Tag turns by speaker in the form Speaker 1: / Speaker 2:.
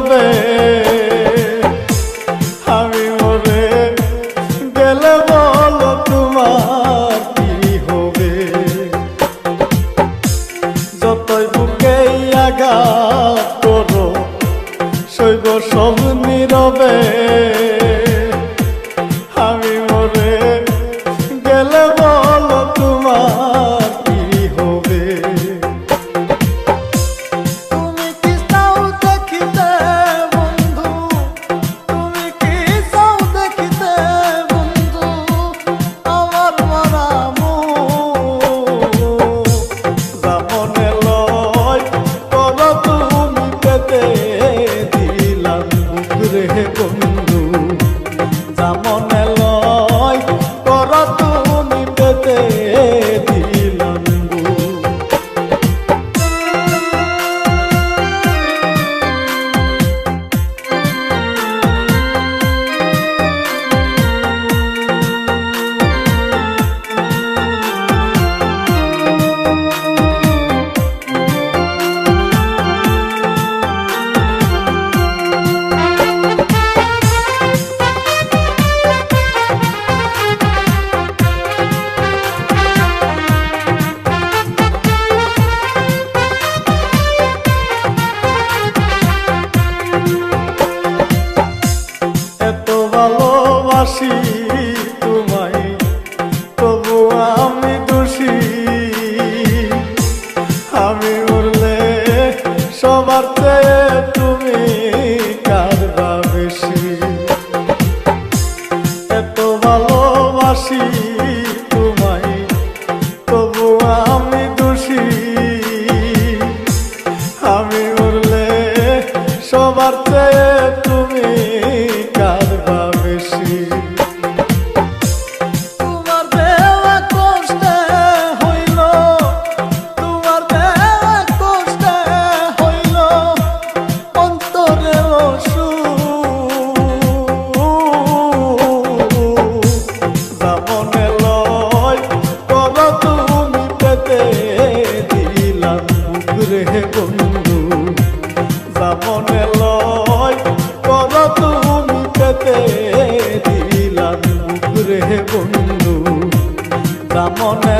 Speaker 1: নীরবে আমি মরে গেলে বলো তোমার কি হবে। যতই বুকে আঘাত করো সইব সব নীরবে আমি মরে গেলে বলো তোমার কি হবে। তুমি কি চাও দেখিতে বন্ধু, তুমি কি চাও দেখিতে বন্ধু আমার মরা মুখ। যেমনে লয় করো তুমি পেতে দিলাম মুখ রে বন্ধু। যেমনে লয় করো তুমি পেতে দিলাম মুখ। এত ভালোবাসি তোমায় তবু আমি দোষী। আমি উড়লে সবার চেয়ে তুমি কারবা বেশি। এত ভালোবাসি তোমায় তবু আমি দোষী। আমি উড়লে সবার চেয়ে তুমি কারবা বেশি। তোমার দেওয়া কষ্টে হইল, তোমার দেওয়া কষ্টে হইল অন্তরে অসুখ। যেমনে লয় করো তুমি পেতে দিলাম মুখ রে বন্ধু। যেমনে লয় করো তুমি পেতে দিলাম মুখ রে বন্ধু। যেমনে